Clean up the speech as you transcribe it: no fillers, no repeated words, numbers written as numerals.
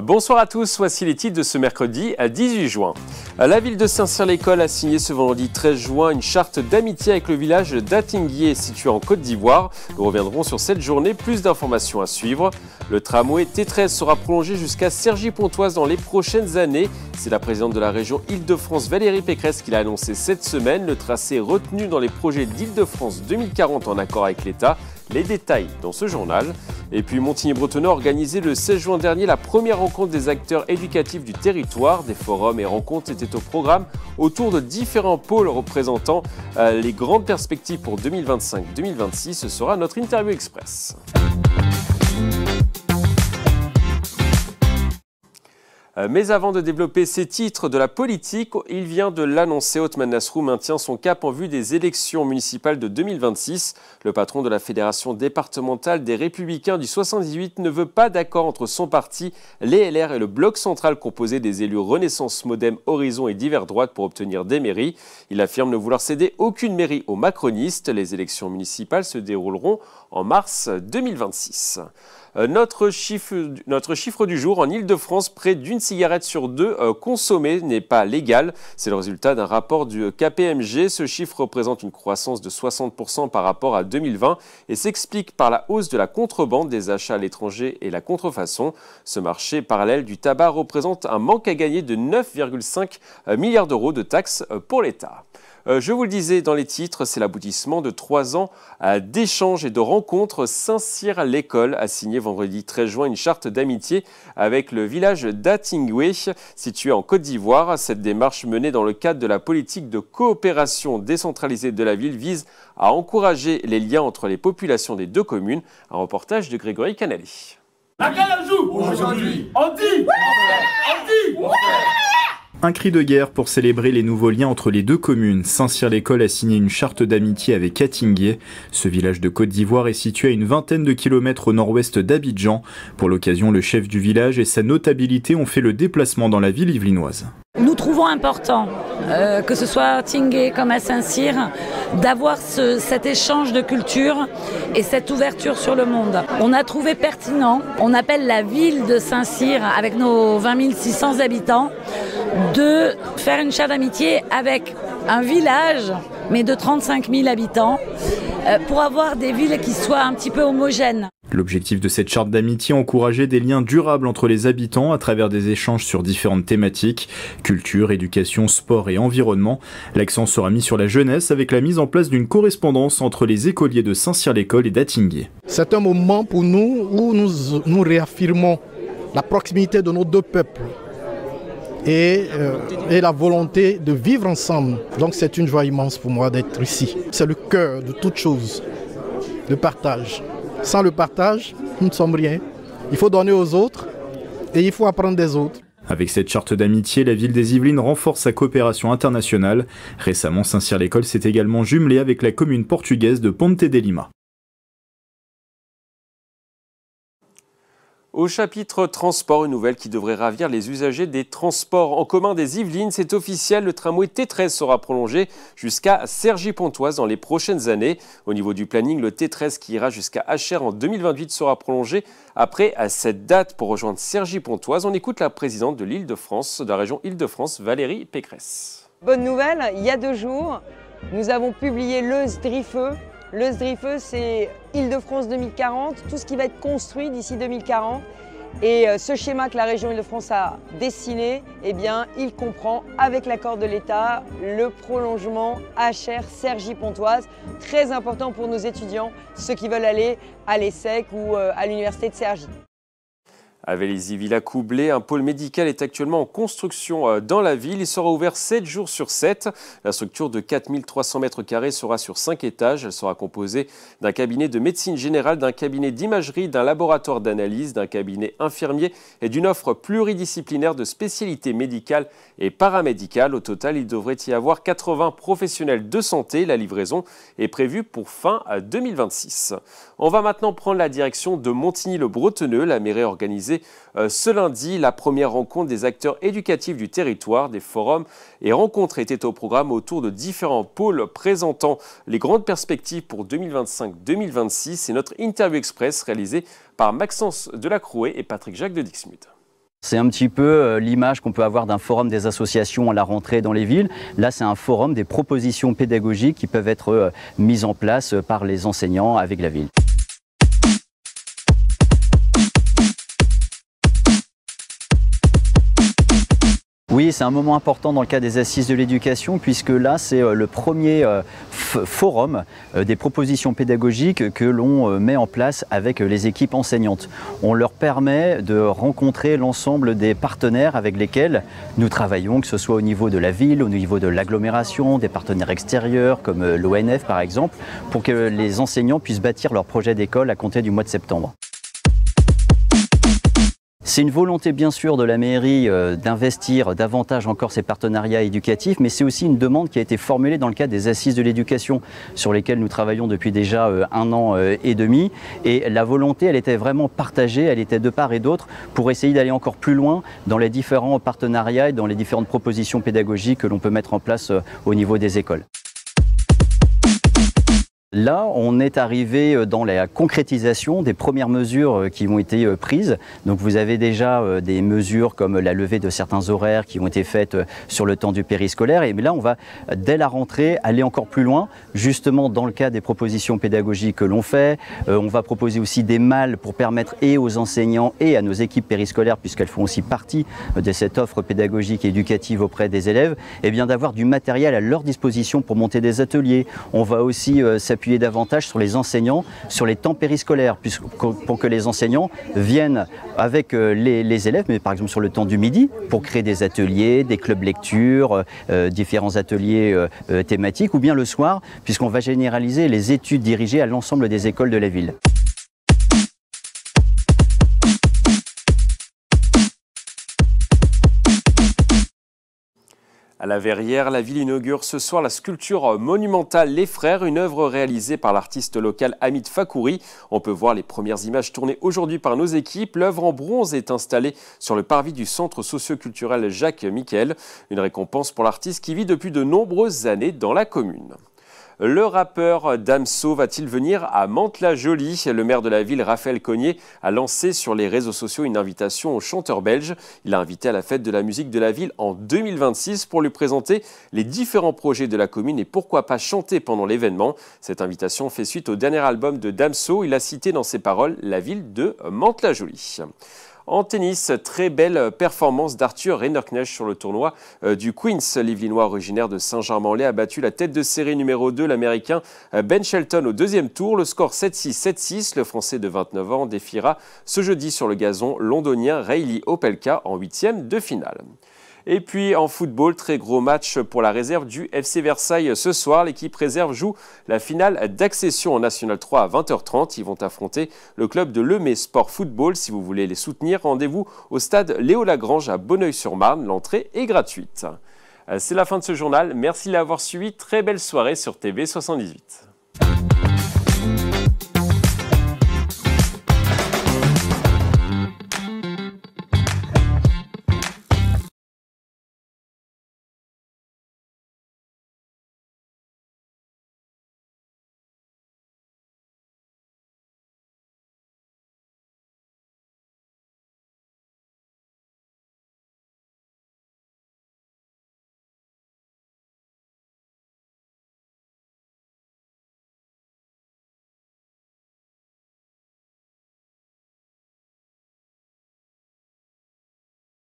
Bonsoir à tous, voici les titres de ce mercredi 18 juin. La ville de Saint-Cyr-l'École a signé ce vendredi 13 juin une charte d'amitié avec le village d'Atinguié situé en Côte d'Ivoire. Nous reviendrons sur cette journée, plus d'informations à suivre. Le tramway T13 sera prolongé jusqu'à Cergy-Pontoise dans les prochaines années. C'est la présidente de la région Île-de-France Valérie Pécresse qui l'a annoncé cette semaine. Le tracé est retenu dans les projets d'Île-de-France 2040 en accord avec l'État. Les détails dans ce journal. Et puis Montigny-Bretonneux a organisé le 16 juin dernier la première rencontre des acteurs éducatifs du territoire. Des forums et rencontres étaient au programme autour de différents pôles représentant les grandes perspectives pour 2025-2026. Ce sera notre interview express. Mais avant de développer ces titres de la politique, il vient de l'annoncer, Othman Nasrou maintient son cap en vue des élections municipales de 2026. Le patron de la Fédération départementale des Républicains du 78 ne veut pas d'accord entre son parti, les LR et le bloc central composé des élus Renaissance, Modem, Horizon et Divers Droite pour obtenir des mairies. Il affirme ne vouloir céder aucune mairie aux macronistes. Les élections municipales se dérouleront en mars 2026. Notre chiffre du jour, en Île-de-France, près d'une cigarette sur deux consommée n'est pas légale. C'est le résultat d'un rapport du KPMG. Ce chiffre représente une croissance de 60% par rapport à 2020 et s'explique par la hausse de la contrebande, des achats à l'étranger et la contrefaçon. Ce marché parallèle du tabac représente un manque à gagner de 9,5 milliards d'euros de taxes pour l'État. Je vous le disais dans les titres, c'est l'aboutissement de 3 ans d'échanges et de rencontres. Saint-Cyr-l'École a signé vendredi 13 juin une charte d'amitié avec le village d'Atinguié, situé en Côte d'Ivoire. Cette démarche menée dans le cadre de la politique de coopération décentralisée de la ville vise à encourager les liens entre les populations des deux communes. Un reportage de Grégory Canali. Laquelle joue aujourd'hui? On dit ouais. On dit ouais. Un cri de guerre pour célébrer les nouveaux liens entre les deux communes. Saint-Cyr-l'École a signé une charte d'amitié avec Atinguié. Ce village de Côte d'Ivoire est situé à une vingtaine de kilomètres au nord-ouest d'Abidjan. Pour l'occasion, le chef du village et sa notabilité ont fait le déplacement dans la ville yvelinoise. Nous trouvons important, que ce soit à Atinguié comme à Saint-Cyr, d'avoir cet échange de culture et cette ouverture sur le monde. On a trouvé pertinent, on appelle la ville de Saint-Cyr, avec nos 20 600 habitants, de faire une charte d'amitié avec un village, mais de 35 000 habitants, pour avoir des villes qui soient un petit peu homogènes. L'objectif de cette charte d'amitié est encourager des liens durables entre les habitants à travers des échanges sur différentes thématiques, culture, éducation, sport et environnement. L'accent sera mis sur la jeunesse avec la mise en place d'une correspondance entre les écoliers de Saint-Cyr-l'École et d'Atinguié. C'est un moment pour nous où nous réaffirmons la proximité de nos deux peuples et la volonté de vivre ensemble. Donc c'est une joie immense pour moi d'être ici. C'est le cœur de toute chose, le partage. Sans le partage, nous ne sommes rien. Il faut donner aux autres et il faut apprendre des autres. Avec cette charte d'amitié, la ville des Yvelines renforce sa coopération internationale. Récemment, Saint-Cyr-l'École s'est également jumelée avec la commune portugaise de Ponte de Lima. Au chapitre transport, une nouvelle qui devrait ravir les usagers des transports en commun des Yvelines. C'est officiel, le tramway T13 sera prolongé jusqu'à Cergy-Pontoise dans les prochaines années. Au niveau du planning, le T13 qui ira jusqu'à Achères en 2028 sera prolongé après à cette date pour rejoindre Cergy-Pontoise. On écoute la présidente de l'Île-de-France, de la région Île-de-France, Valérie Pécresse. Bonne nouvelle, il y a 2 jours, nous avons publié le SDRIFE. Le SDRIFE, c'est Île-de-France 2040, tout ce qui va être construit d'ici 2040. Et ce schéma que la région Île-de-France a dessiné, eh bien, il comprend, avec l'accord de l'État, le prolongement Achères, Cergy-Pontoise. Très important pour nos étudiants, ceux qui veulent aller à l'ESSEC ou à l'université de Cergy. À Vélizy-Villacoublay, un pôle médical est actuellement en construction dans la ville. Il sera ouvert 7 jours sur 7. La structure de 4300 m² sera sur 5 étages. Elle sera composée d'un cabinet de médecine générale, d'un cabinet d'imagerie, d'un laboratoire d'analyse, d'un cabinet infirmier et d'une offre pluridisciplinaire de spécialités médicales et paramédicales. Au total, il devrait y avoir 80 professionnels de santé. La livraison est prévue pour fin 2026. On va maintenant prendre la direction de Montigny-le-Bretonneux. La mairie a organisé ce lundi la première rencontre des acteurs éducatifs du territoire. Des forums et rencontres étaient au programme autour de différents pôles présentant les grandes perspectives pour 2025-2026. C'est notre interview express réalisée par Maxence Delacrouet et Patrick Jacques de Dixmude. C'est un petit peu l'image qu'on peut avoir d'un forum des associations à la rentrée dans les villes. Là, c'est un forum des propositions pédagogiques qui peuvent être mises en place par les enseignants avec la ville. Oui, c'est un moment important dans le cadre des Assises de l'éducation, puisque là, c'est le premier forum des propositions pédagogiques que l'on met en place avec les équipes enseignantes. On leur permet de rencontrer l'ensemble des partenaires avec lesquels nous travaillons, que ce soit au niveau de la ville, au niveau de l'agglomération, des partenaires extérieurs comme l'ONF par exemple, pour que les enseignants puissent bâtir leur projet d'école à compter du mois de septembre. C'est une volonté bien sûr de la mairie d'investir davantage encore ces partenariats éducatifs, mais c'est aussi une demande qui a été formulée dans le cadre des Assises de l'éducation sur lesquelles nous travaillons depuis déjà 1 an et demi. Et la volonté, elle était vraiment partagée, elle était de part et d'autre pour essayer d'aller encore plus loin dans les différents partenariats et dans les différentes propositions pédagogiques que l'on peut mettre en place au niveau des écoles. Là, on est arrivé dans la concrétisation des premières mesures qui ont été prises. Donc vous avez déjà des mesures comme la levée de certains horaires qui ont été faites sur le temps du périscolaire. Et là, on va, dès la rentrée, aller encore plus loin, justement dans le cadre des propositions pédagogiques que l'on fait. On va proposer aussi des malles pour permettre et aux enseignants et à nos équipes périscolaires, puisqu'elles font aussi partie de cette offre pédagogique et éducative auprès des élèves, et bien d'avoir du matériel à leur disposition pour monter des ateliers. On va aussi s'appuyer davantage sur les enseignants, sur les temps périscolaires, pour que les enseignants viennent avec les élèves, mais par exemple sur le temps du midi, pour créer des ateliers, des clubs lecture, différents ateliers thématiques, ou bien le soir, puisqu'on va généraliser les études dirigées à l'ensemble des écoles de la ville. À la Verrière, la ville inaugure ce soir la sculpture monumentale Les Frères, une œuvre réalisée par l'artiste local Hamid Fakouri. On peut voir les premières images tournées aujourd'hui par nos équipes. L'œuvre en bronze est installée sur le parvis du centre socio-culturel Jacques Miquel. Une récompense pour l'artiste qui vit depuis de nombreuses années dans la commune. Le rappeur Damso va-t-il venir à Mantes-la-Jolie? Le maire de la ville, Raphaël Cognier, a lancé sur les réseaux sociaux une invitation au chanteur belge. Il a invité à la fête de la musique de la ville en 2026 pour lui présenter les différents projets de la commune et pourquoi pas chanter pendant l'événement. Cette invitation fait suite au dernier album de Damso. Il a cité dans ses paroles la ville de Mantes-la-Jolie. En tennis, très belle performance d'Arthur Reinerknecht sur le tournoi du Queens. L'Yvelinois originaire de Saint-Germain-en-Laye a battu la tête de série numéro 2, l'Américain Ben Shelton au deuxième tour. Le score 7-6, 7-6. Le Français de 29 ans défiera ce jeudi sur le gazon londonien Reilly Opelka en 8e de finale. Et puis en football, très gros match pour la réserve du FC Versailles ce soir. L'équipe réserve joue la finale d'accession en National 3 à 20h30. Ils vont affronter le club de Lemay Sport Football. Si vous voulez les soutenir, rendez-vous au stade Léo Lagrange à Bonneuil-sur-Marne. L'entrée est gratuite. C'est la fin de ce journal. Merci de l'avoir suivi. Très belle soirée sur TV78.